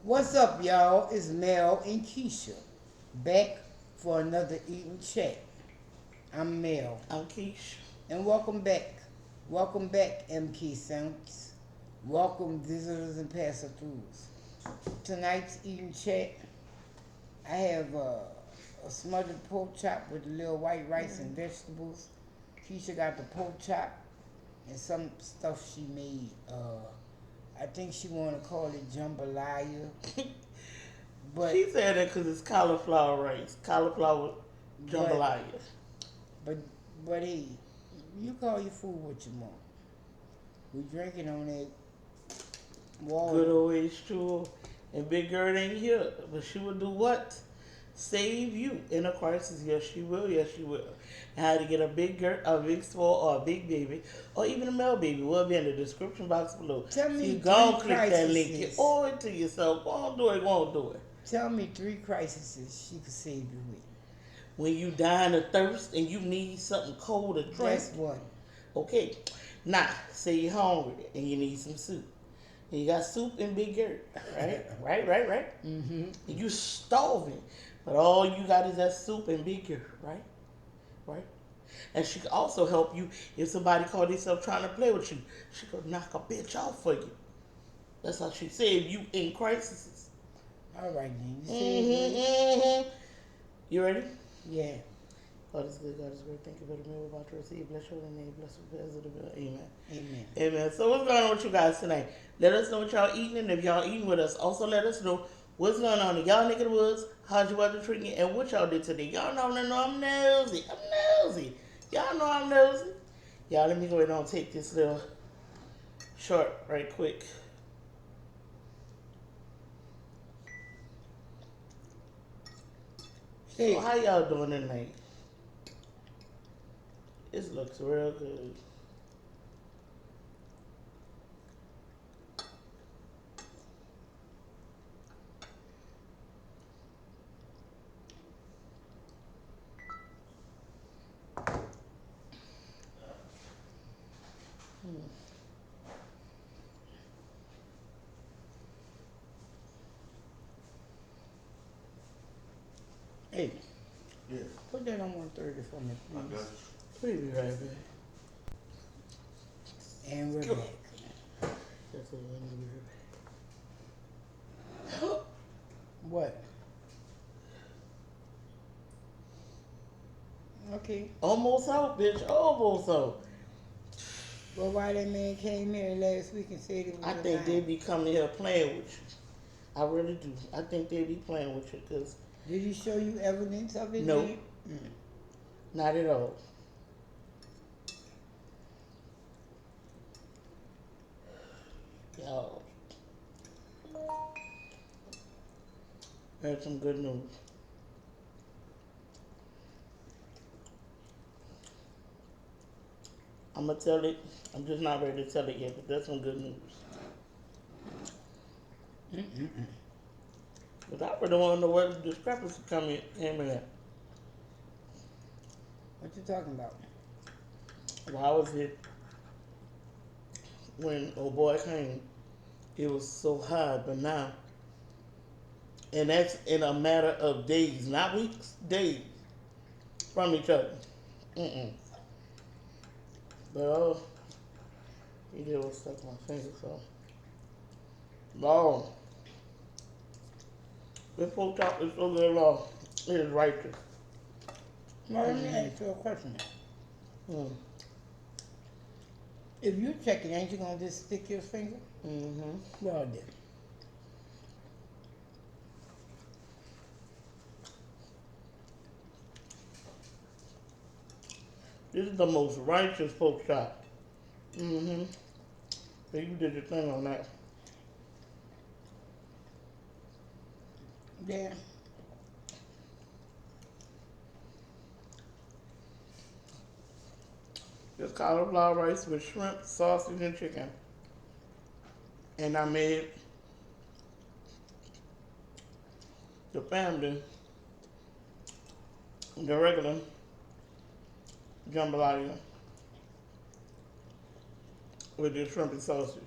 What's up, y'all? It's Mel and Keisha back for another Eating Chat. I'm Mel, I'm Keish. and welcome back. Welcome back, mksaints. Welcome, visitors and passer-throughs. Tonight's Eating Chat, I have a smothered pork chop with a little white rice and vegetables. Keisha got the pork chop and some stuff she made. I think she want to call it jambalaya, but She said that because it's cauliflower rice, cauliflower but jambalaya. But but hey, you call your food what you want. We drinking on that Good water. old H2O. And Big Gurt ain't here, but she will do what? Save you in a crisis. Yes, she will. Yes, she will. And how to get a big Gurt, a big small, or a big baby, or even a male baby will be in the description box below. Tell So you me go three and click that link. You crises. owe it to yourself. Go on, do it. Go on, do it. Tell me three crises she could save you with. When you dying of thirst and you need something cold to drink, That's one. okay. Now, say you're hungry and you need some soup. And you got soup and Big Gurt, right? Right? Mm-hmm. And you starving, but all you got is that soup and Big Gurt, right? Right? And she can also help you if somebody called themselves trying to play with you. She could knock a bitch off for you. That's how she saved you in crises. All right then. You saved me. Mm-hmm. You ready? Yeah. God is good, God is great. Thank you for the meal we're about to receive. Bless your name, bless the prayers of the meal. Amen. Amen. Amen. So what's going on with you guys tonight? Let us know what y'all eating, and if y'all eating with us, also let us know what's going on in y'all neck of the woods, how's your weather treating you, and what y'all did today. Y'all know I'm nosy. I'm nosy. Y'all know I'm nosy. Y'all, let me go ahead and take this little short right quick. So Hey, how y'all doing tonight? This looks real good. hey, Yeah, put that on 130 for me, I got please. We'll be right back. And we're Go. back. That's what I'm gonna be right back. What? Okay. Almost out, bitch. Almost out. Well, why that man came here last week and said it was I a think they lie? be coming here playing with you. I really do. I think they be playing with you because Did he show you evidence of it, no, man? Mm. not at all. Y'all, heard some good news. I'm gonna tell it. I'm just not ready to tell it yet, but that's some good news. Mm-mm-mm. But I really want to know where the discrepancy came in at. What you talking about? Why was it when old boy came? It was so high, but now, and that's in a matter of days, not weeks, days from each other. Mm-mm. But he did was stuck my finger, so. Long. This pork chop is so good long. It is righteous. Well, let me ask you a question. Mm. If you check it, ain't you gonna just stick your finger? Mm-hmm. Well, then. This is the most righteous pork chop. Mm-hmm. So you did your thing on that. Yeah. This cauliflower rice with shrimp, sausage, and chicken. And I made the family the regular jambalaya with the shrimp and sausage.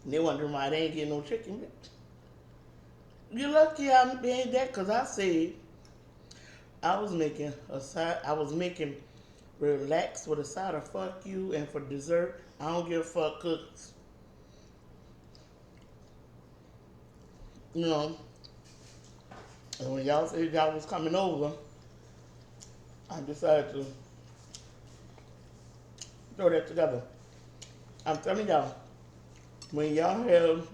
And they wondering why they ain't getting no chicken, bitch. You lucky I made that because I said I was making relax with a side of fuck you, and for dessert, I don't give a fuck cookies. You know, and when y'all said y'all was coming over, I decided to throw that together. I'm telling y'all, when y'all have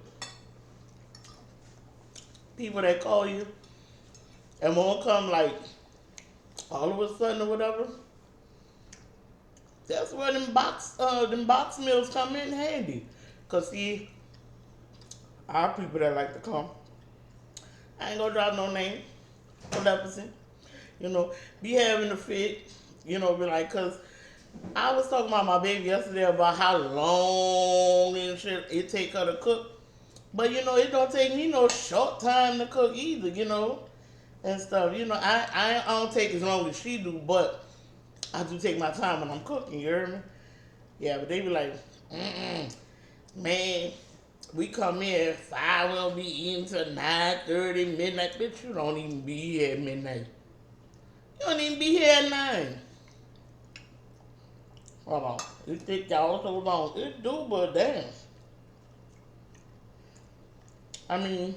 people that call you and won't come like all of a sudden or whatever, that's where them box meals come in handy. Cause see, our people that like to come, I ain't gonna drop no name, no leprosy. You know, be having a fit. You know, be like, cause I was talking about my baby yesterday about how long and shit it take her to cook. But you know, it don't take me no short time to cook either, you know, and stuff. You know, I don't take as long as she do, but I do take my time when I'm cooking, you hear me? Yeah, but they be like, man, we come in at 5, we'll be eating till 9:30, midnight. Bitch, you don't even be here at midnight. You don't even be here at 9. Hold on. It take y'all so long. It do, but damn. I mean,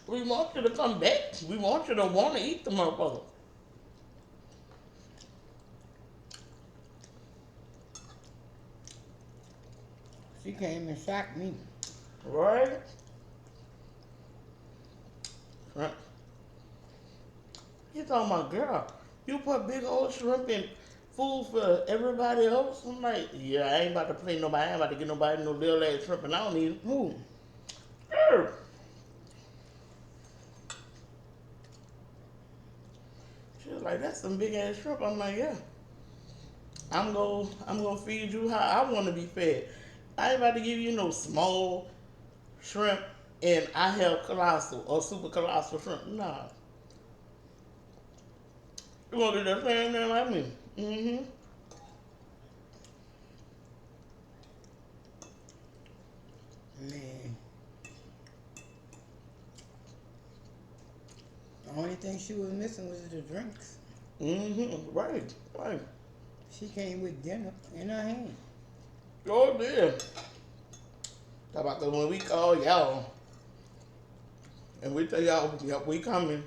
we want you to come back. We want you to want to eat the motherfucker. She came and shocked me. Right? Right. You talking about, girl, you put big old shrimp in food for everybody else? I'm like, yeah, I ain't about to play nobody. I ain't about to get nobody no little ass shrimp and I don't need it. Who? Sure. She was like, that's some big ass shrimp. I'm like, yeah. I'm gonna feed you how I wanna be fed. I ain't about to give you no small shrimp and I have colossal or super colossal shrimp. Nah. You gonna do the same thing like me. Mm-hmm. Man, the only thing she was missing was the drinks. Mm-hmm. Right. Right. She came with dinner in her hand. Oh dear. Talk about the when we call y'all and we tell y'all yep, we coming.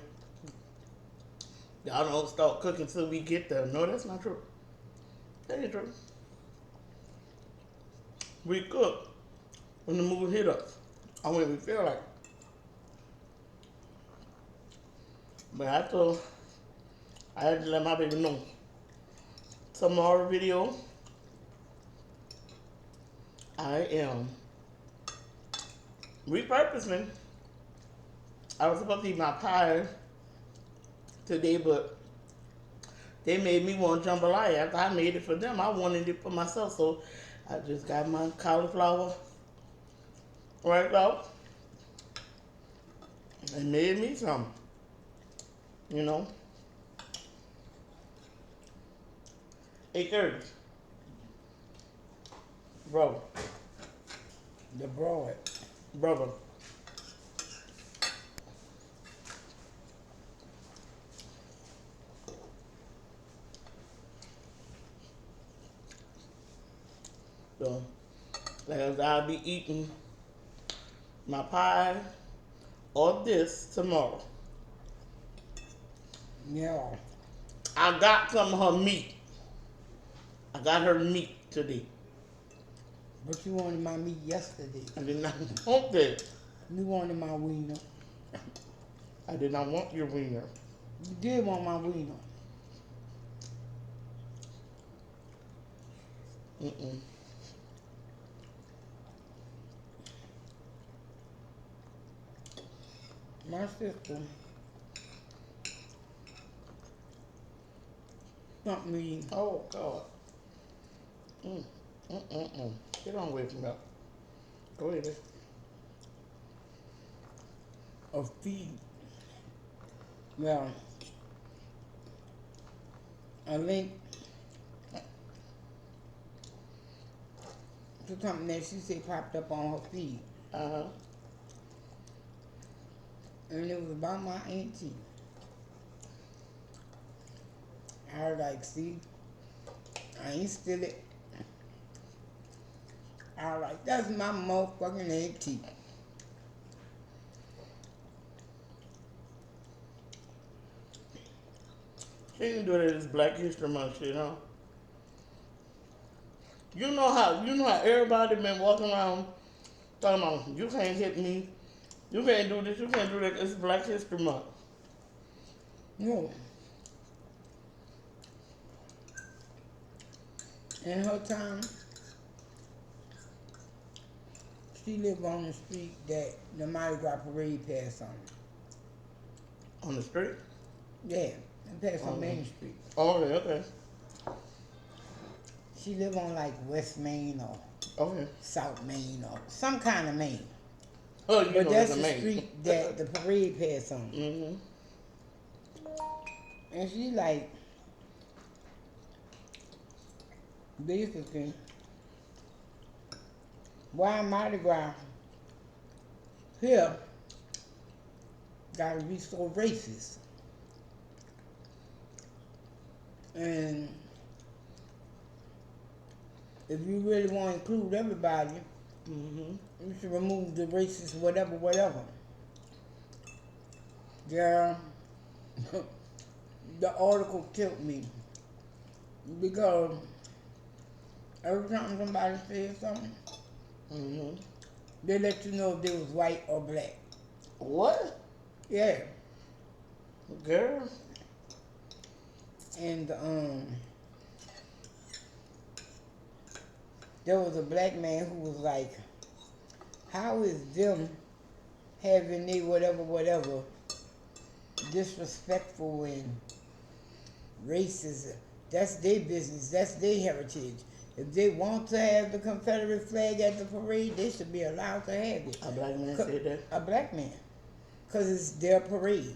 Y'all don't start cooking till we get there. No, that's not true. That ain't true. We cook when the mood hit us. Or when we feel like it. But I had to let my baby know. Tomorrow video, I am repurposing. I was supposed to eat my pie today, but they made me want jambalaya. After I made it for them, I wanted it for myself. So I just got my cauliflower right out and made me some. You know, 8:30, bro, The broad. brother. So, as I'll be eating my pie or this tomorrow. Yeah. I got some of her meat. I got her meat today. But you wanted my meat yesterday. I did not want that. You wanted my wiener. I did not want your wiener. You did want my wiener. Mm-mm. My sister sent me Oh, God. Mm. Mm-mm-mm. Get on away from that. Go ahead. a feed. Well, a link to something that she said popped up on her feed. Uh-huh. And it was about my auntie. I was like, see, I ain't steal it. I was like, that's my motherfucking auntie. She didn't do that this Black History Month shit, huh? You know how everybody been walking around talking about you can't hit me, you can't do this, you can't do that. It's Black History Month. No. In her time, she lived on the street that the Mardi Gras parade passed on. On the street? Yeah, it passed on Main Street. Oh, okay. She lived on like West Main or Okay. South Main or some kind of Main. Oh, you But know that's it's a the man. street that the parade passed on. Mm-hmm. And she like, basically, why Mardi Gras here gotta be so racist? And if you really want to include everybody, Mm-hmm. you should remove the racist whatever. Yeah, the article killed me because every time somebody says something, Mm-hmm. they let you know if they was white or black. What? Yeah, Girl? and there was a black man who was like, how is them having they whatever disrespectful and racist? That's their business, that's their heritage. If they want to have the Confederate flag at the parade, they should be allowed to have it. A black man said that? A black man, because it's their parade.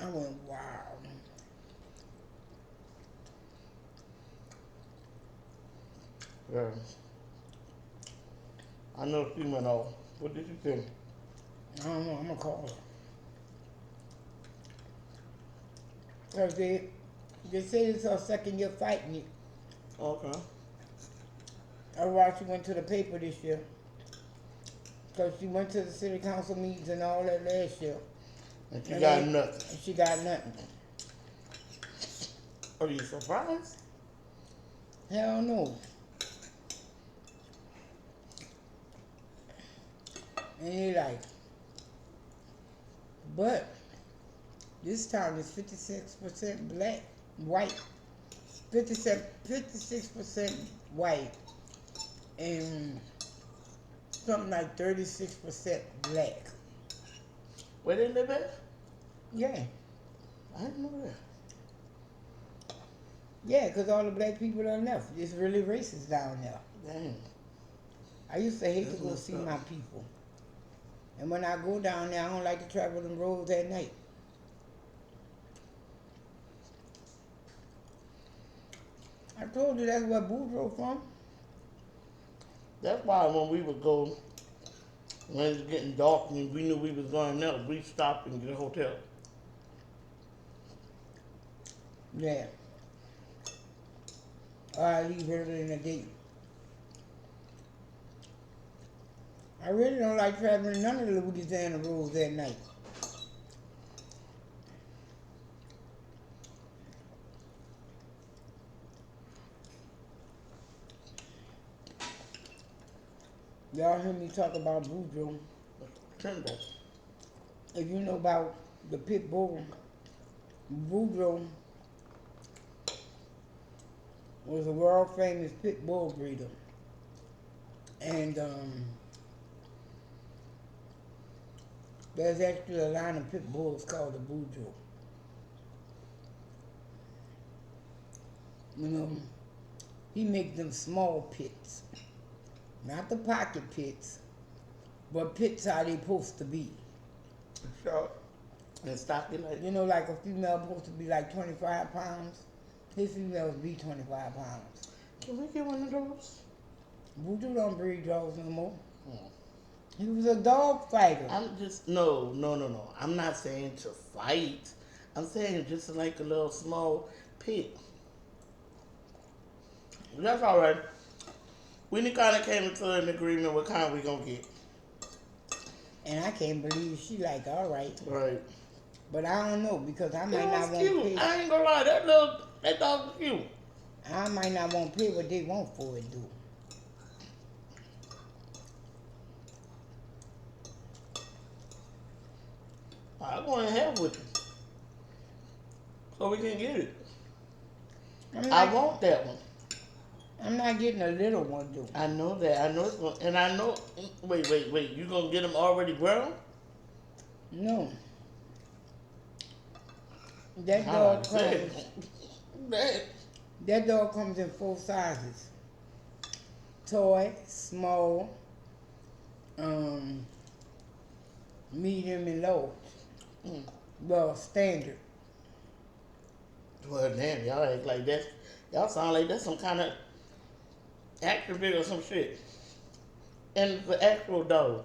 I went, wow. Girl. I know she went off. What did you think? I don't know, I'm going to call her. Because they say it's her second year fighting it. Okay. Otherwise, she went to the paper this year. Because she went to the city council meetings and all that last year. And she got nothing. And she got nothing. Are you surprised? Hell no. And he like, but this town is 56% black, white, 56% white, and something like 36% black. Where they live at? Yeah. I didn't know that. Yeah, because all the black people done left. It's really racist down there. Dang. I used to hate That's to go messed see up. my people. And when I go down there, I don't like to travel them roads at night. I told you that's where Boudreaux from. That's why when we would go, when it was getting dark and we knew we was going out, we stopped and get a hotel. Yeah. Or I leave early in the day. I really don't like traveling none of the Louisiana roads at night. Y'all hear me talk about Boudreaux. Trimble. If you know about the pit bull, Boudreaux was a world famous pit bull breeder. And there's actually a line of pit bulls called the Boudreaux. You know, he makes them small pits. Not the pocket pits, but pits how they supposed to be. Short and stocky like. You know, like a female supposed to be like 25 pounds. His females be 25 pounds. Can we get one of those? Voodoo don't breed dogs no more. Hmm. He was a dog fighter. I'm just no. I'm not saying to fight. I'm saying just like a little small pit. That's all right. We kind of came into an agreement what kind we gonna get. And I can't believe she like, all right. Right. But I don't know because I might It not was want cute. to pay. I ain't gonna lie. That dog was cute. I might not want to pay what they want for it, though. I'm going to have with you so we can get it. I want that one. I'm not getting a little one, though. I know that. I know it's going. And I know. Wait. You gonna get them already grown? No. That dog comes. That dog comes in 4 sizes: toy, small, medium, and large. Well, standard. Well, damn, y'all act like that. Y'all sound like that's some kind of action figure or some shit. And the actual dog.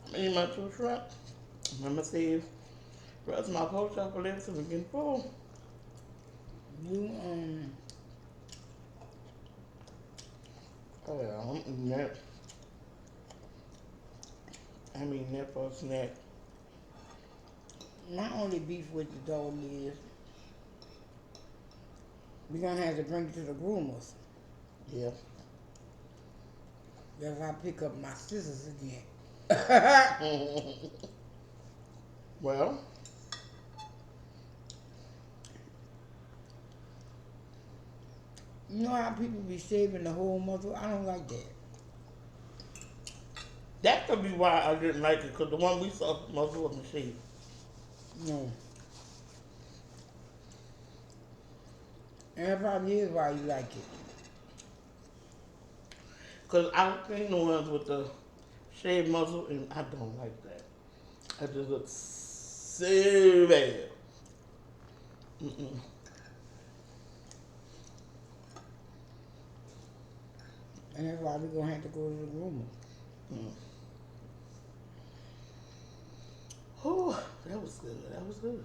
I'm eating my 2 shrimp. I'm gonna see if the rest of my pork chop lips and we getting full. You Oh yeah, I'm eating that. I'm eating that for a snack. my only beef with the dog is we're gonna have to bring it to the groomers. Yeah. If I pick up my scissors again. Well, You know how people be shaving the whole muzzle? I don't like that. that could be why I didn't like it, because the one we saw most wasn't shaved. No. And that probably is why you like it. Because I've seen the ones with the shaved muzzle, and I don't like that. That just looks so bad. Mm-mm. And that's why we're going to have to go to the groomer. Whew, that was good. That was good.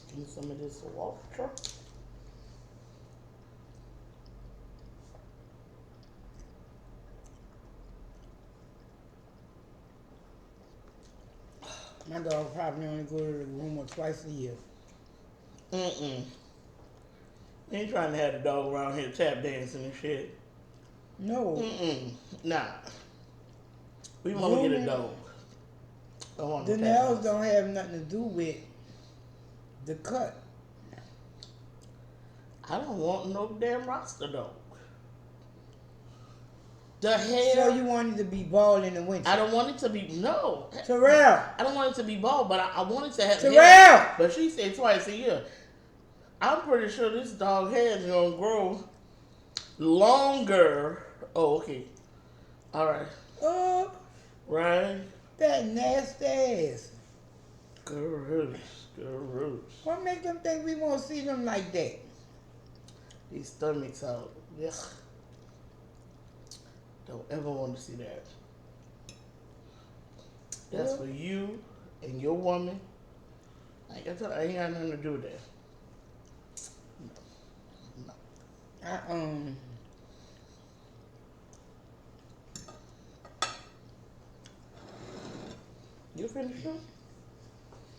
Give me some of this water. My dog probably only go to the groomer twice a year. Mm-mm. We ain't trying to have the dog around here tap dancing and shit. No. Mm-mm. Nah. We want to get a dog. The nails don't have nothing to do with the cut. I don't want no damn Rasta dog. The hair. So you want it to be bald in the winter? I don't want it to be, no. Terrell. I don't want it to be bald, but I want it to have Terrell. hair. But she said twice a year. I'm pretty sure this dog hair is going to grow longer. Oh, okay. All right. Oh, Right. that nasty ass. Gross. What make them think we won't see them like that? These stomachs out. Ugh. Don't ever want to see that. That's for you and your woman. Like I said, I ain't got nothing to do with that. No. You finished it?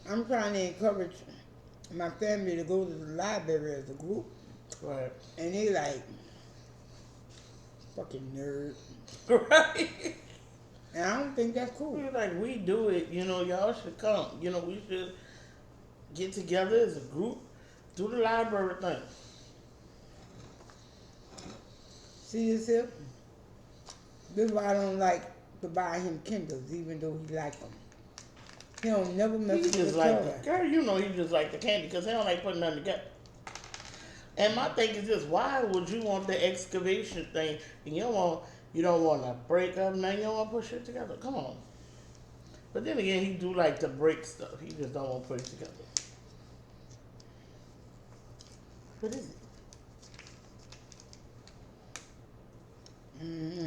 I'm trying to encourage my family to go to the library as a group. Right. And they like, fucking nerd. Right. And I don't think that's cool. We're like, we do it, y'all should come. We should get together as a group, do the library thing. See this here? This is why I don't like to buy him Kindles, even though he like them. He don't never mess He with just the like color. the girl, he just like the candy because he don't like putting nothing together. And my thing is this: why would you want the excavation thing? And you don't want to break up, man. You don't want to put shit together. Come on. But then again, he do like to break stuff. He just don't want to put it together. What is it? Mm-hmm.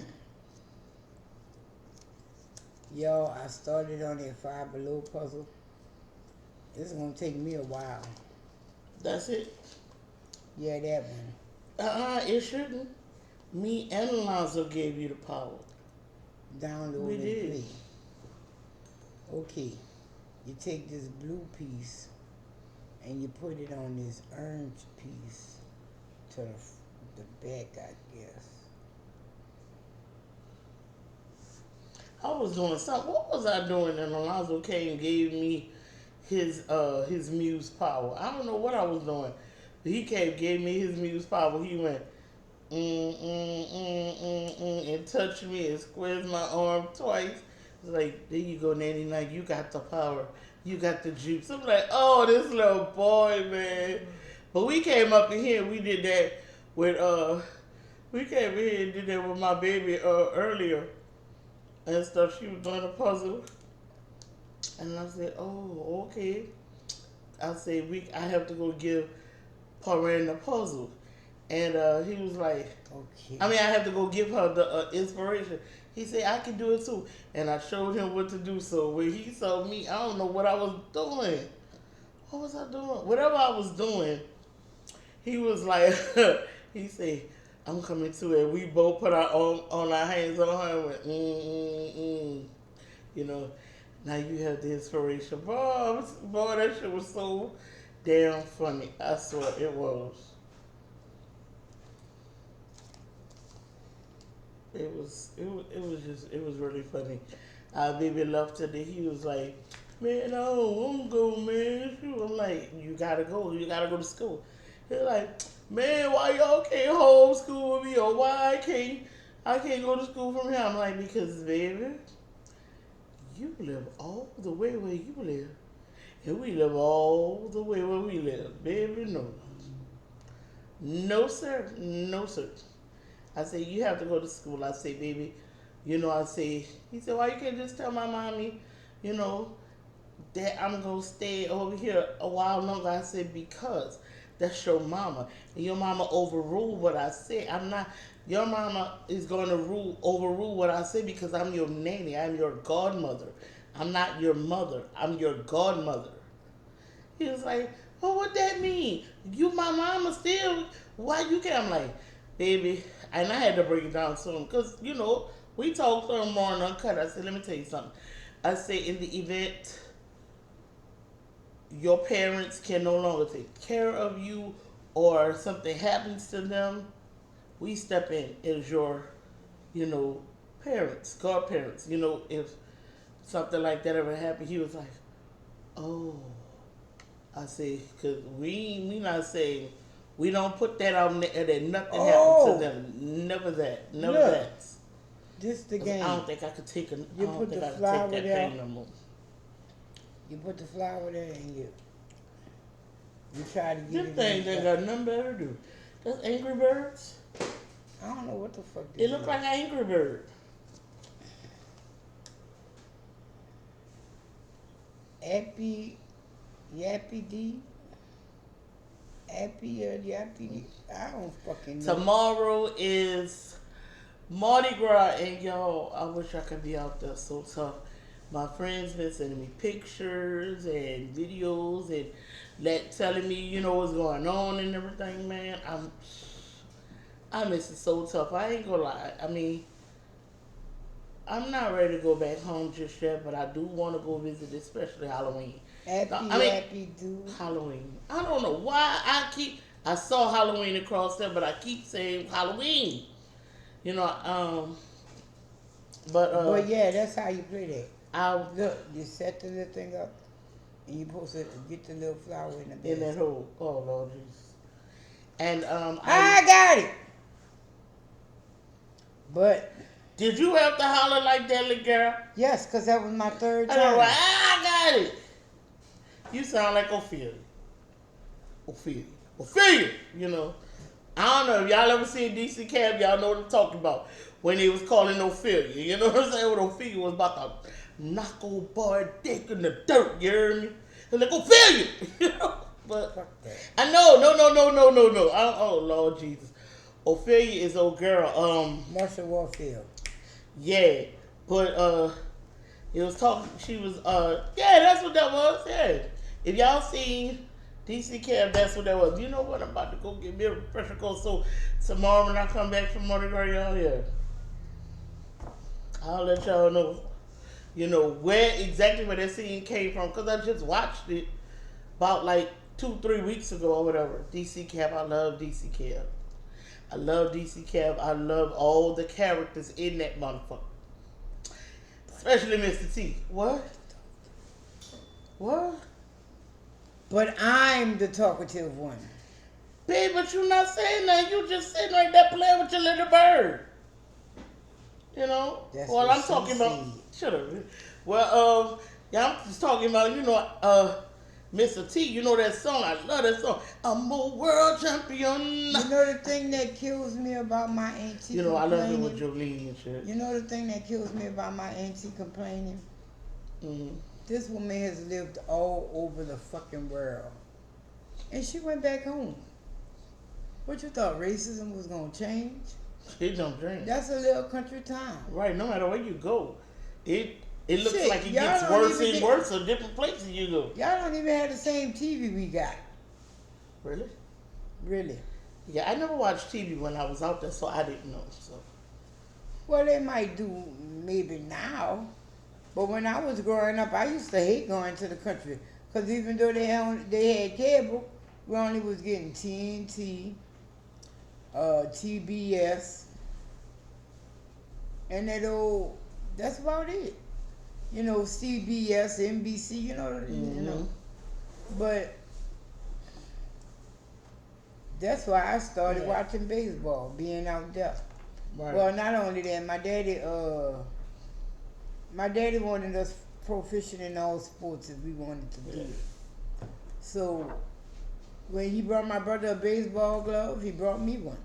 Yo, I started on that Five Below puzzle. It's gonna take me a while. That's it. Yeah, that one. It shouldn't. Me and Alonzo gave you the power. Download We and did. play. Okay. You take this blue piece and you put it on this orange piece to the back, I guess. I was doing something. What was I doing? And Alonzo came and gave me his muse power. I don't know what I was doing. But he came gave me his muse power. He went and touched me and squeezed my arm twice. It's like, there you go, Nanny. Now you got the power. You got the juice. I'm like, oh, this little boy, man. But we came up in here. We did that with we came in here and did that with my baby earlier and stuff. She was doing a puzzle, and I said, "Oh, okay." I said, I have to go give Paran the puzzle," and he was like, Okay. I have to go give her the inspiration. He said, "I can do it too," and I showed him what to do. So when he saw me, I don't know what I was doing. What was I doing? Whatever I was doing, he was like, he said, "I'm coming to it." We both put our on our hands on her and went, you know. Now you have the inspiration, boy. Boy, that shit was so damn funny. I swear it was. It was really funny. Our baby loved it. He was like, "Man, I don't want to go, man." I'm like, "You gotta go. You gotta go to school." He's like, "Man, why y'all can't homeschool with me, or why I can't go to school from here?" I'm like, "Because, baby, you live all the way where you live, and we live all the way where we live, baby. No, no, sir, no, sir." I say, "You have to go to school." I say, "Baby, I say," he said, "Why you can't just tell my mommy, you know, that I'm going to stay over here a while longer?" I said, "Because that's your mama. And your mama overruled what I said. Your mama is going to overrule what I said because I'm your nanny. I'm your godmother. I'm not your mother. I'm your godmother." He was like, "Well, what that mean? You my mama still. Why you can't?" I'm like, "Baby," and I had to break it down to him because, we talked to him more and uncut. I said, "Let me tell you something." I say, in the event your parents can no longer take care of you or something happens to them, we step in as your, you know, parents, godparents. If something like that ever happened, he was like, "Oh." I say, because we not saying, we don't put that out there that nothing happened to them. Never that. Never Look, that. this the 'Cause game. I don't think I could take You I don't put think the I could flour take that there. pain no more. You put the flour there and you try to get Them it things in. ain't got nothing better to do. That's Angry Birds. I don't know what the fuck this It look is. like an Angry Bird. Yappy D? Yappy D? I don't fucking know. Tomorrow is Mardi Gras, and y'all, I wish I could be out there so tough. My friends been sending me pictures and videos and telling me, what's going on and everything, man. I miss it so tough. I ain't gonna lie. I'm not ready to go back home just yet, but I do want to go visit, especially Halloween. Yappy do. Halloween. I don't know why I saw Halloween across there, but I keep saying Halloween. You know, But yeah, that's how you play that. I Look, you set the little thing up and you supposed to get the little flour in the in that basket. hole. Oh Lord Jesus. And I got it. But did you have to holler like that, little girl? yes, because that was my third I know, time. I got it. You sound like Ophelia. Ophelia. Ophelia, I don't know if y'all ever seen DC Cab, y'all know what I'm talking about. When he was calling Ophelia, you know what I'm saying? When Ophelia was about to knock old boy dick in the dirt, you hear me? He was like, Ophelia! But Fuck that. I know, no. Oh, Lord Jesus. Ophelia is old girl. Marsha Warfield. Yeah. But it was talking, she was, yeah, that's what that was, yeah. If y'all seen DC Cab, that's what that was. You know what? I'm about to go get me a refresher course. So tomorrow when I come back from Mardi Gras, y'all, yeah, I'll let y'all know, where exactly where that scene came from. Because I just watched it about like 2-3 weeks ago or whatever. DC Cab, I love DC Cab. I love DC Cab. I love all the characters in that motherfucker. Especially Mr. T. What? What? But I'm the talkative one. Babe, but you not saying that. You just sitting right there playing with your little bird. That's Well, what I'm she talking about. said. Shut up. Well, yeah, I'm just talking about, Mr. T. You know that song? I love that song. I'm a world champion. You know the thing that kills me about my auntie complaining? I love it with Jolene and shit. You know the thing that kills me about my auntie complaining? Mm-hmm. This woman has lived all over the fucking world. And she went back home. What you thought, racism was going to change? It don't change. That's a little country town. Right, no matter where you go. It looks Shit, like it y'all gets don't worse even and worse in different places you go. Y'all don't even have the same TV we got. Really? Really. Yeah, I never watched TV when I was out there, so I didn't know. So. Well, they might do maybe now. But when I was growing up, I used to hate going to the country. Because even though they had cable, we only was getting TNT, TBS, and that's about it. CBS, NBC, Mm-hmm. But that's why I started watching baseball, being out there. Right. Well, not only that, my daddy wanted us proficient in all sports if we wanted to do it. So when he brought my brother a baseball glove, he brought me one.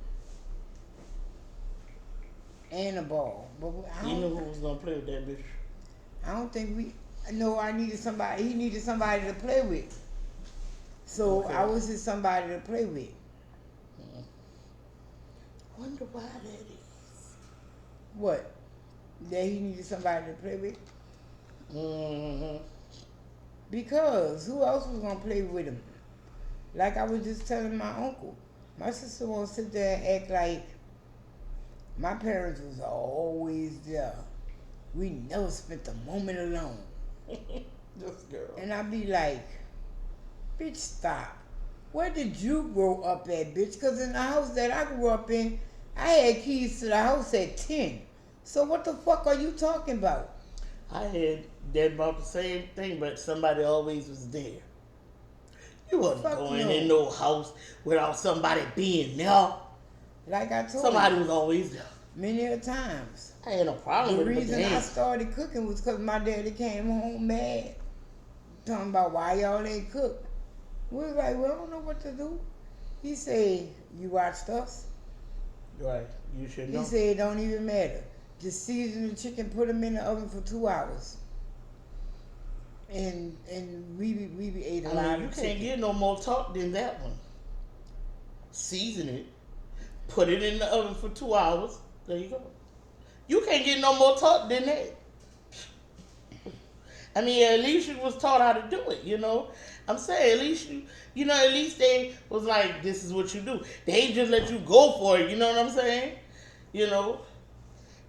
And a ball. But You know who was gonna play with that bitch? I don't think I needed somebody. He needed somebody to play with. So Okay. I was just somebody to play with. Wonder why that is. What? That he needed somebody to play with? Mm-hmm. Because who else was going to play with him? Like I was just telling my uncle. My sister won't sit there and act like my parents was always there. We never spent a moment alone. This girl. And I'd be like, bitch, stop. Where did you grow up at, bitch? Because in the house that I grew up in, I had keys to the house at 10. So what the fuck are you talking about? I had that about the same thing, but somebody always was there. You wasn't going in no house without somebody being there. Like I told Somebody you. was always there. Many a times. I had no problem with it. The reason I started cooking was because my daddy came home mad. Talking about why y'all ain't cook. We was like, well, I don't know what to do. He said, you watched us? Right. You should know. He said, it don't even matter. Just season the chicken, put them in the oven for 2 hours. And we ate a lot of you chicken. can't get no more talk than that one. Season it. Put it in the oven for 2 hours. There you go. You can't get no more talk than that. I mean, at least you was taught how to do it, I'm saying, at least at least they was like, this is what you do. They ain't just let you go for it, you know what I'm saying?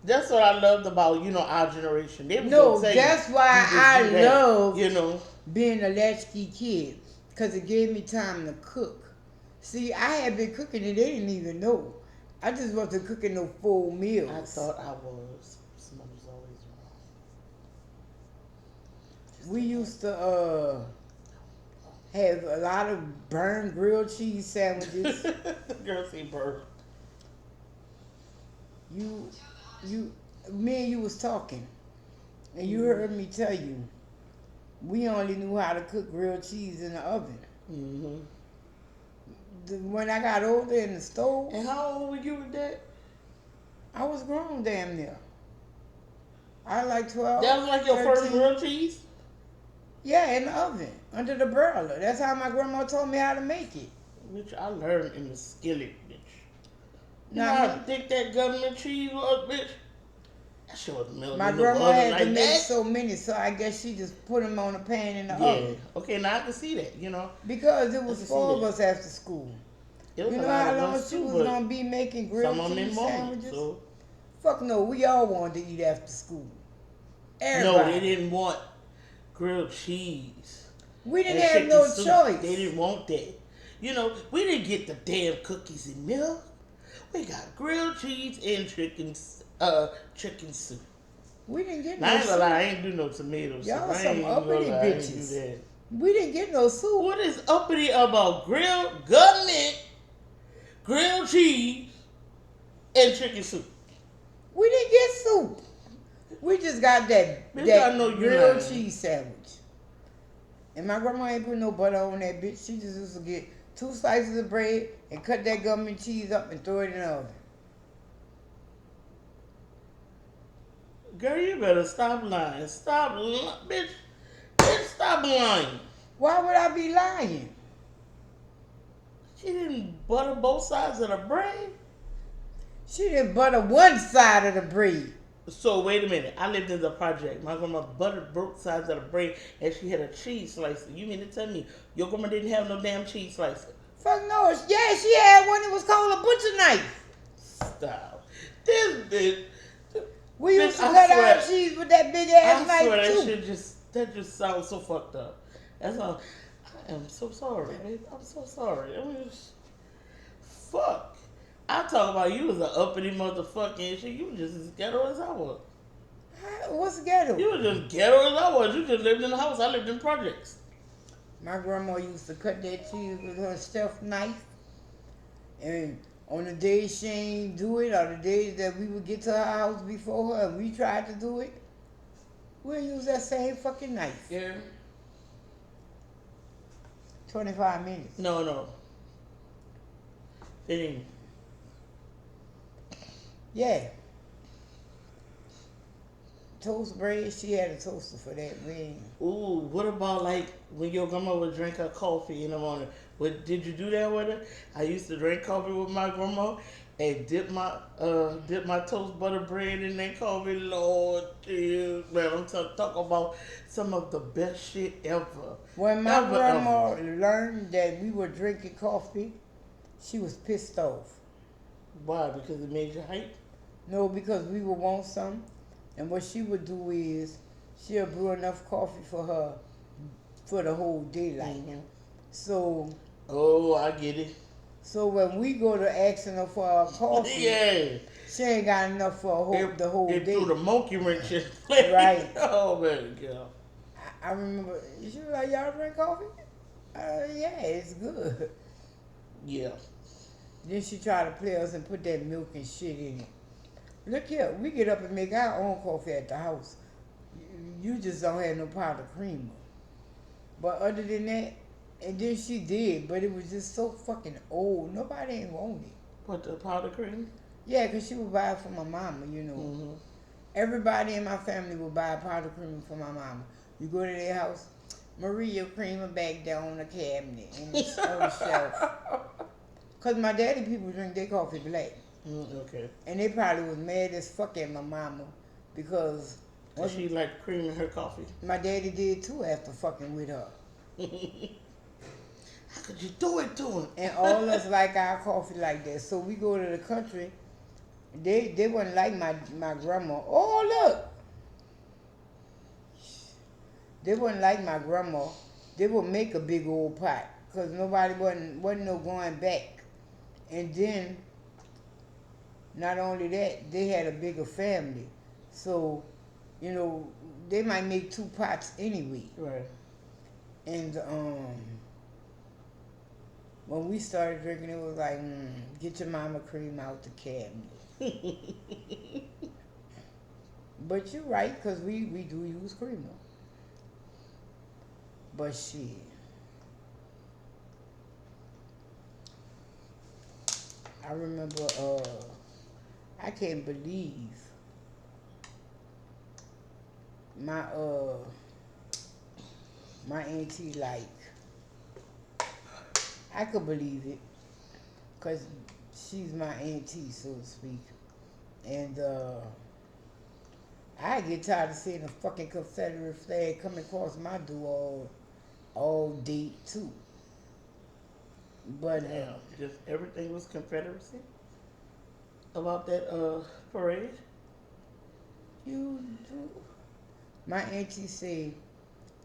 That's what I loved about, our generation. They was gonna say, that's why I love, being a latchkey kid. Because it gave me time to cook. See, I had been cooking and they didn't even know. I just wasn't cooking no full meals. I thought I was. Somebody's always wrong. We used to have a lot of burned grilled cheese sandwiches. The girl say burnt. Me and you was talking, and you heard me tell you, we only knew how to cook grilled cheese in the oven. Mm-hmm. when I got older in the stove, And how old were you with that? I was grown damn near. I like 12, That was like your 13. first grilled cheese? Yeah, in the oven, under the broiler. That's how my grandma told me how to make it. Bitch, I learned in the skillet, bitch. You know Not how me. thick that government cheese was, bitch? That shit was melted My in the grandma oven had like to make that. so many, so I guess she just put them on the pan in the Yeah. oven. Okay, now I can see that, you know. Because it I was can see four of that. us after school. It was You a know lot how of long us she too, was but gonna be making some grilled of them cheese didn't want it. sandwiches? So Fuck no, we all wanted to eat after school. no, they Everybody. didn't want grilled cheese We didn't and have chicken no soup. choice. They didn't want that. You know, we didn't get the damn cookies and milk. We got grilled cheese and chicken soup. We didn't get Now I no ain't gonna lie, I soup. ain't do no tomato soup. Y'all I some ain't even gonna uppity lie, I ain't do bitches. that. We didn't get no soup. What is uppity about grilled cheese, and chicken soup? We didn't get soup. We just got that Bitch, I know you grilled lying. cheese sandwich. And my grandma ain't put no butter on that bitch. She just used to get 2 slices of bread and cut that government cheese up and throw it in the oven. Girl, you better stop lying. Stop lying, bitch. Bitch, stop lying. Why would I be lying? She didn't butter both sides of the bread. She didn't butter one side of the bread. So wait a minute. I lived in the project. My grandma buttered both sides of the bread, and she had a cheese slicer. You mean to tell me your grandma didn't have no damn cheese slicer? Fuck no. Yeah, she had one that was called a butcher knife. Stop. This bitch. We Bitch, used to I cut swear- our cheese with that big ass I swear knife that too. shit just sounds so fucked up. That's all. I am so sorry, babe. I'm so sorry. I mean, fuck. I talk about you as an uppity motherfucking shit. You was just as ghetto as I was. What's ghetto? You was just ghetto as I was. You just lived in the house. I lived in projects. My grandma used to cut that cheese with her stealth knife. And on the days she ain't do it, or the days that we would get to her house before her and we tried to do it, we'll use that same fucking knife. Yeah. 25 minutes. No. It ain't. Yeah. Toast bread, she had a toaster for that. We ain't. Ooh, what about like when your grandma would drink her coffee in the morning? Did you do that with her? I used to drink coffee with my grandma and dip my toast butter bread in that coffee. Lord, geez, man, I'm talking about some of the best shit ever. When my Ever, grandma ever. learned that we were drinking coffee, she was pissed off. Why? Because it made you hype? No, because we would want some. And what she would do is she'll brew enough coffee for her for the whole daylight. Mm-hmm. So I get it. So when we go to asking her for our coffee, Yeah. she ain't got enough for the whole It day. threw the monkey wrench in. Right. Oh, man, girl. I remember, she was like, y'all drink coffee? Yeah, it's good. Yeah. Then she tried to play us and put that milk and shit in it. Look here, we get up and make our own coffee at the house. You just don't have no powder creamer. But other than that, and then she did, but it was just so fucking old. Nobody ain't want it. What, the powder cream? Yeah, because she would buy it for my mama, you know. Mm-hmm. Everybody in my family would buy a powder creamer for my mama. You go to their house, Maria creamer back there on the cabinet and it's on the shelf. Because my daddy people drink their coffee black. Okay. And they probably was mad as fuck at my mama because She like cream in her coffee. my daddy did too after fucking with her. How could you do it to him? And all us like our coffee like that. So we go to the country. They wasn't like my grandma. Oh, look. They wasn't like my grandma. They would make a big old pot because nobody wasn't no going back. And then, not only that, they had a bigger family. So, you know, they might make 2 pots anyway. Right. And when we started drinking, it was like, get your mama cream out the cabinet. But you're right, because we do use creamer. But shit. I remember, I can't believe my, my auntie, like, I could believe it, because she's my auntie, so to speak. And, I get tired of seeing a fucking Confederate flag come across my door all day, too. But, Damn, just everything was Confederacy about that parade. you do. My auntie said,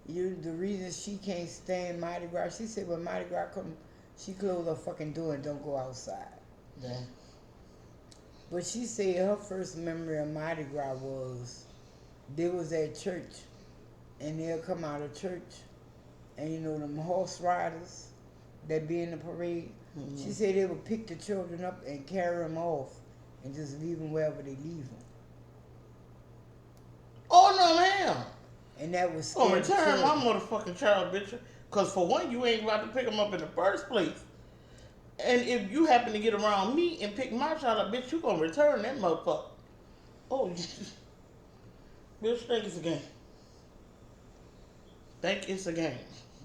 the reason she can't stand Mardi Gras, she said when Mardi Gras come, she close her fucking door and don't go outside. Damn. But she said her first memory of Mardi Gras was they was at church and they'll come out of church and you know them horse riders that be in the parade. Mm-hmm. She said they would pick the children up and carry them off and just leave them wherever they leave them. Oh no, ma'am. And that was I'm scary. gonna return my motherfucking child, bitch. Cause for one, you ain't about to pick them up in the first place. And if you happen to get around me and pick my child up, bitch, you gonna return that motherfucker. Oh, bitch, think it's a game. Think it's a game.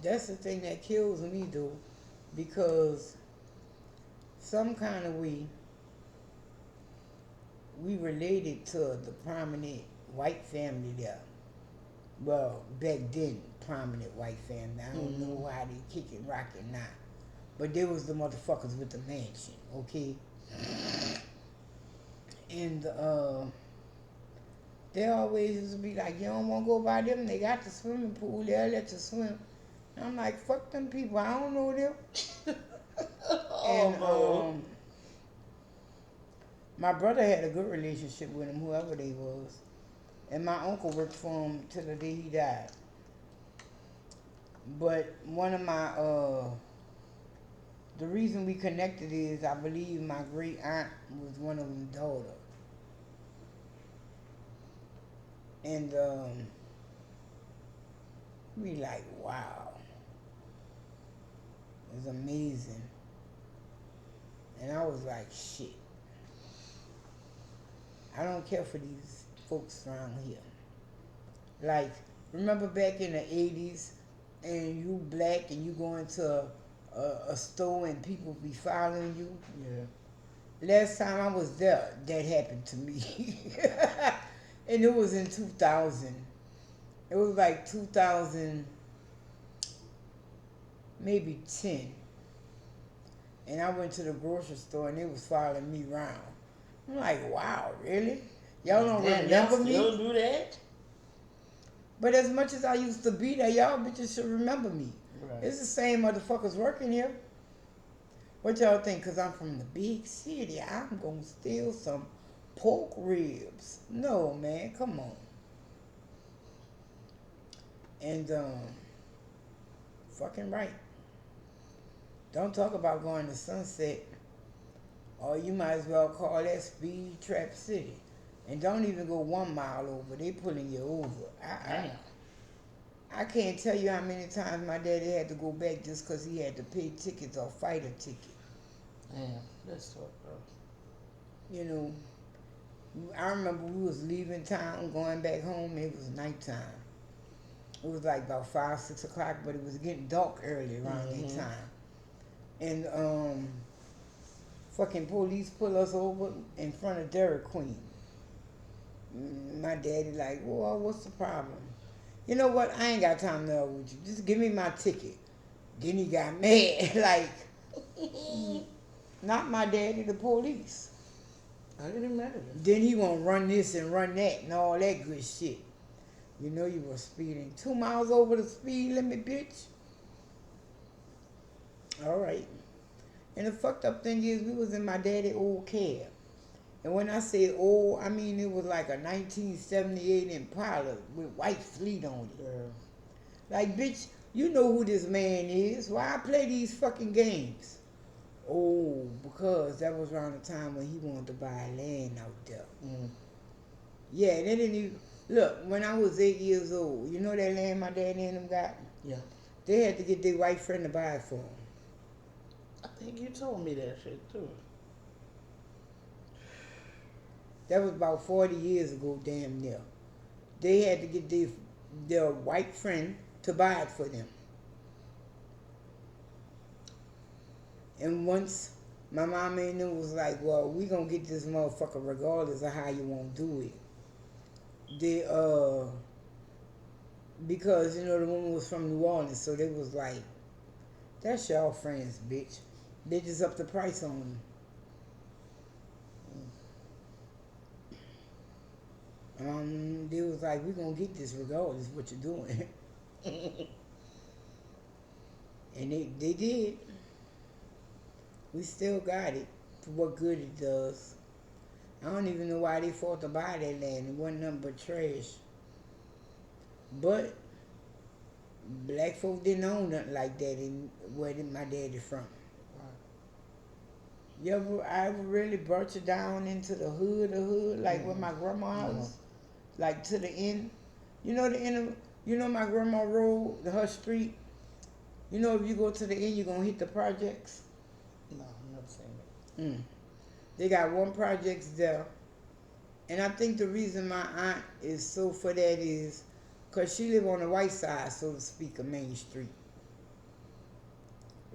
That's the thing that kills me, though, because some kind of way we related to the prominent white family there. Well, back then, prominent white family. I don't know how they kick it, rock it now. But they was the motherfuckers with the mansion, okay? And they always used to be like, you don't want to go by them? They got the swimming pool, they'll let you swim. And I'm like, fuck them people, I don't know them. And my brother had a good relationship with them, whoever they was. And my uncle worked for him till the day he died. But one of my, the reason we connected is I believe my great aunt was one of them daughter. And we like, wow. It was amazing. And I was like, shit. I don't care for these folks around here. Like, remember back in the 80s and you black and you go into a store and people be following you? Yeah. Last time I was there, that happened to me. And it was in 2000. It was like 2000, maybe 10. And I went to the grocery store and they was following me around. I'm like, wow, really? Y'all don't remember me? Still do that? But as much as I used to be there, y'all bitches should remember me. Right. It's the same motherfuckers working here. What y'all think? Because I'm from the big city, I'm going to steal some pork ribs. No, man, come on. And, fucking right. Don't talk about going to Sunset, or you might as well call that Speed Trap City. And don't even go 1 mile over. They pulling you over. I can't tell you how many times my daddy had to go back just because he had to pay tickets or fight a ticket. Damn, that's tough, bro. You know, I remember we was leaving town, going back home. It was nighttime. It was like about 5, 6 o'clock, but it was getting dark early around that time. And fucking police pull us over in front of Dairy Queen. My daddy like, well, what's the problem? You know what? I ain't got time to argue with you. Just give me my ticket. Then he got mad. Like, not my daddy, the police. I can imagine. Then he gonna run this and run that and all that good shit. You know you were speeding 2 miles over the speed limit, bitch. All right. And the fucked up thing is we was in my daddy old cab. And when I say old, I mean it was like a 1978 Impala with white fleet on it. Yeah. Like, bitch, you know who this man is. Why I play these fucking games? Oh, because that was around the time when he wanted to buy land out there. Yeah, and they didn't even... Look, when I was 8 years old, you know that land my daddy and them got? Yeah. They had to get their white friend to buy it for them. I think you told me that shit, too. That was about 40 years ago, damn near. They had to get their white friend to buy it for them. And once my mama and them was like, well, we gonna get this motherfucker regardless of how you want to do it. They, because, the woman was from New Orleans, so they was like, that's y'all friends, bitch. They just upped the price on them. They was like, we gonna get this regardless of what you're doing. And they did. We still got it for what good it does. I don't even know why they fought to buy that land. It wasn't nothing but trash. But black folk didn't own nothing like that in where my daddy from. I ever really brought you down into the hood, like where my grandma house? Like to the end? You know the end of, my grandma road, her street? If you go to the end, you're going to hit the projects? No, I've never seen it. They got one projects there. And I think the reason my aunt is so for that is because she live on the white side, so to speak, of Main Street.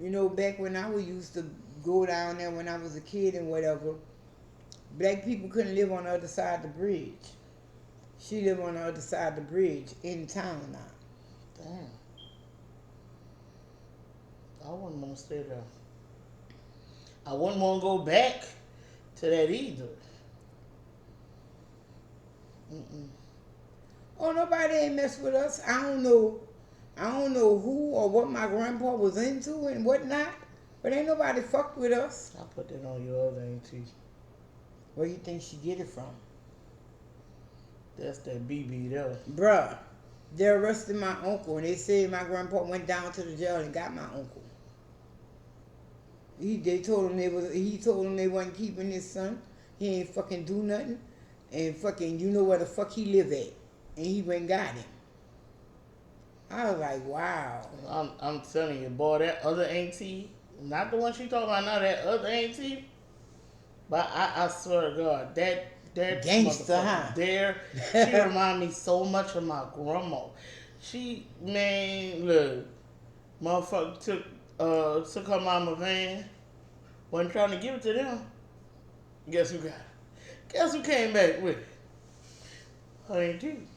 Back when I used to go down there when I was a kid and whatever, black people couldn't live on the other side of the bridge. She live on the other side of the bridge in town now. Damn. I wouldn't want to stay there. I wouldn't want to go back to that either. Oh, nobody ain't mess with us. I don't know who or what my grandpa was into and whatnot, but ain't nobody fucked with us. I put that on your other auntie. Where you think she get it from? That's that BB there. Bruh, they arrested my uncle and they said my grandpa went down to the jail and got my uncle. He told him they wasn't keeping his son. He ain't fucking do nothing. And fucking, where the fuck he live at. And he went and got him. I was like, wow. I'm telling you, boy, that other auntie, not the one she talking about now, that other auntie, but I swear to God, that gangster, huh? There, she remind me so much of my grandma. Look, motherfucker took her mama van, wasn't trying to give it to them. Guess who got it? Guess who came back with it? Her auntie.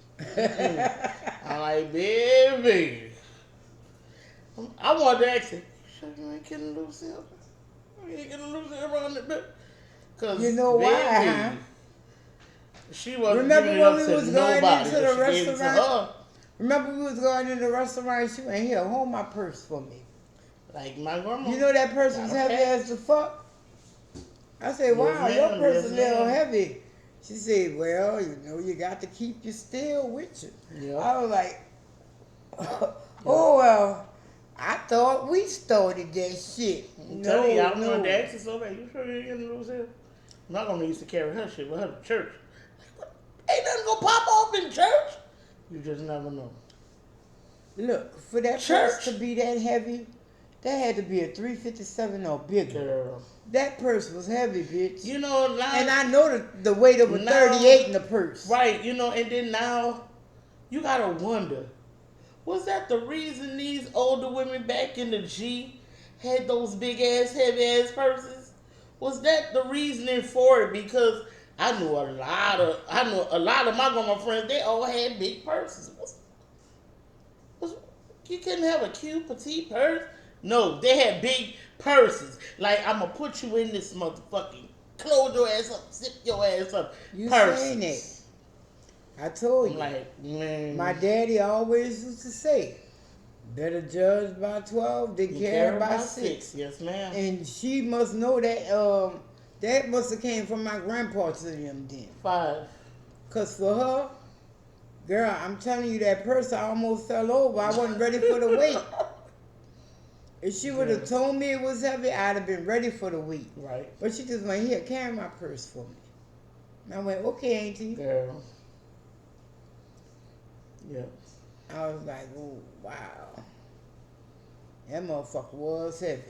I'm like, baby. I wanted to ask her, sure you ain't getting loose here? You ain't getting loose here around the bit? Cause you know why, huh? She wasn't giving it up to nobody. Remember we was going into the restaurant, she went, here, hold my purse for me. Like my grandma. You know that purse was heavy as the fuck? I said, wow, your purse is a little heavy. She said, well, you got to keep your steel with you. Yep. I was like, oh, well, I thought we started that shit. I'm telling you, I wanted to ask her so bad. You sure you ain't getting loose here? My grandma used to carry her shit with her to church. Like, what? Ain't nothing gonna pop off in church. You just never know. Look, for that purse to be that heavy, that had to be a 357 or bigger. Girl. That purse was heavy, bitch. Now, and I know the weight of a 38 in the purse. Right, and then now, you gotta wonder, was that the reason these older women back in the G had those big ass, heavy ass purses? Was that the reasoning for it? Because I knew a lot of my grandma friends, they all had big purses. You couldn't have a cute petite purse? No, they had big purses. Like, I'm going to put you in this motherfucking, close your ass up, zip your ass up. You saying it. I told you. Like, man. My daddy always used to say, better judge by 12 than care by 6. Yes, ma'am. And she must know that, that must have came from my grandpa to them then. 5. Because for her, girl, I'm telling you, that purse, I almost fell over. I wasn't ready for the weight. If she would have told me it was heavy, I'd have been ready for the weight. Right. But she just went, here, carry my purse for me. And I went, okay, Auntie. Girl. Yeah. I was like, oh, wow. That motherfucker was heavy.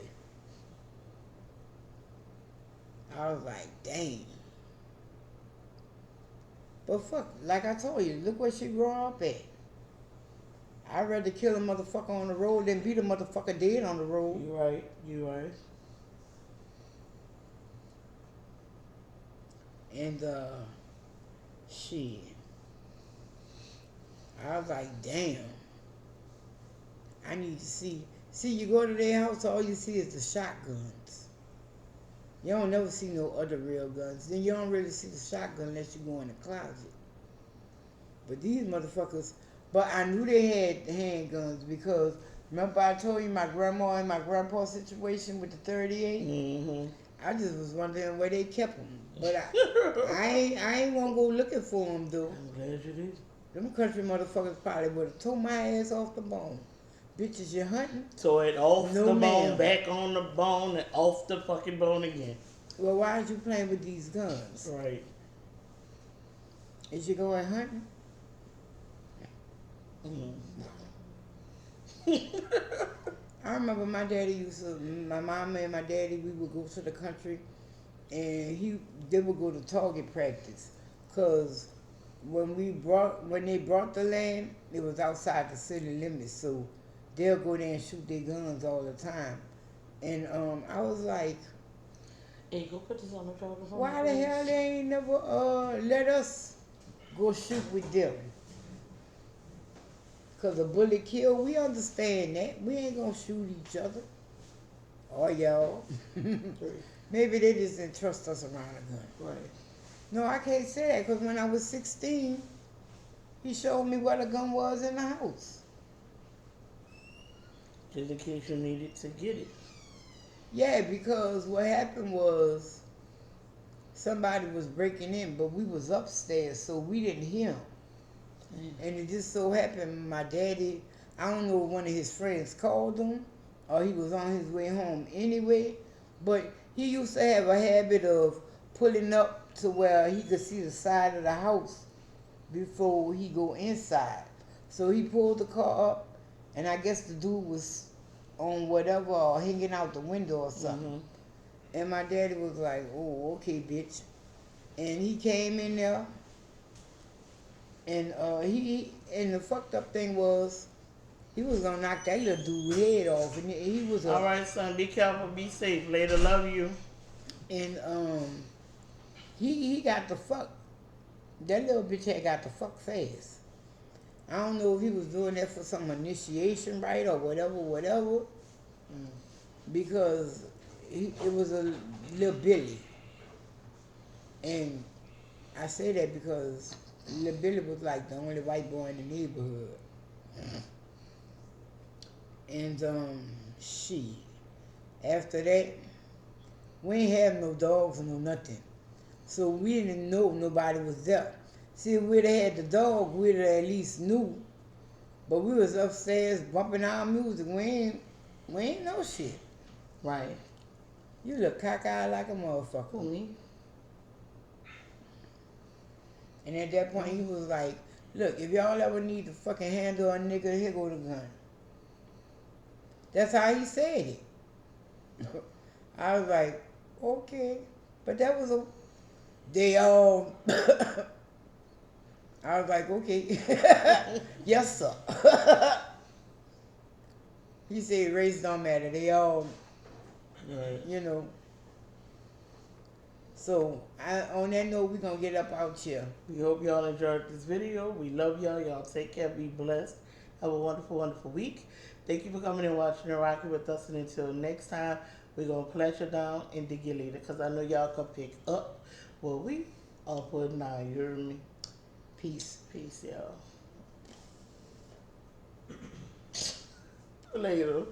I was like, dang. But fuck, like I told you, look where she grew up at. I'd rather kill a motherfucker on the road than beat a motherfucker dead on the road. You right. You right. And shit. I was like, damn. I need to see. See, you go to their house, all you see is the shotguns. You don't never see no other real guns. Then you don't really see the shotgun unless you go in the closet. But these motherfuckers, but I knew they had handguns because remember I told you my grandma and my grandpa situation with the 38? Mm-hmm. I just was wondering where they kept them. But I ain't want to go looking for them though. I'm glad you did. Them country motherfuckers probably would have tore my ass off the bone. Bitches, you hunting? So it off No, the ma'am. bone, back on the bone, and off the fucking bone again. Well, why is you playing with these guns? Right. Is you going hunting? I remember my mama and my daddy, we would go to the country and they would go to target practice. Cause when they brought the land, it was outside the city limits, so they'll go there and shoot their guns all the time. And I was like, Hey, go put this on the charger for why me, the please. hell they ain't never let us go shoot with them? Cause a bullet kill, we understand that. We ain't gonna shoot each other. Or y'all. Maybe they just didn't trust us around a gun. Right. No, I can't say that because when I was 16, he showed me what a gun was in the house. Just in case you needed to get it. Yeah, because what happened was somebody was breaking in, but we was upstairs, so we didn't hear him. And it just so happened my daddy, I don't know if one of his friends called him or he was on his way home anyway, but he used to have a habit of pulling up to where he could see the side of the house before he go inside. So he pulled the car up, and I guess the dude was on whatever or hanging out the window or something. Mm-hmm. And my daddy was like, oh, okay, bitch. And he came in there, and and the fucked up thing was, he was gonna knock that little dude's head off, and he was all right, son. Be careful. Be safe. Later, love you. And he got the fuck. That little bitch had got the fuck fast. I don't know if he was doing that for some initiation right or whatever. Because it was a little Billy. And I say that because little Billy was like the only white boy in the neighborhood. And after that, we ain't have no dogs or no nothing. So we didn't know nobody was there. See, if we'd have had the dog, we'd have at least knew. But we was upstairs bumping our music. We ain't know shit. Right. You look cockeyed like a motherfucker. Who, me? And at that point, he was like, look, if y'all ever need to fucking handle a nigga, here go the gun. That's how he said it. I was like, okay. But that was they all, I was like, okay. Yes, sir. He said race don't matter. They all, right. You know. So, on that note, we're going to get up out here. We hope y'all enjoyed this video. We love y'all. Y'all take care. Be blessed. Have a wonderful, wonderful week. Thank you for coming and watching and rocking with us. And until next time, we're going to plant you down and dig you later. Because I know y'all can pick up what we are putting down. You hear me? Peace. Peace, y'all. Later.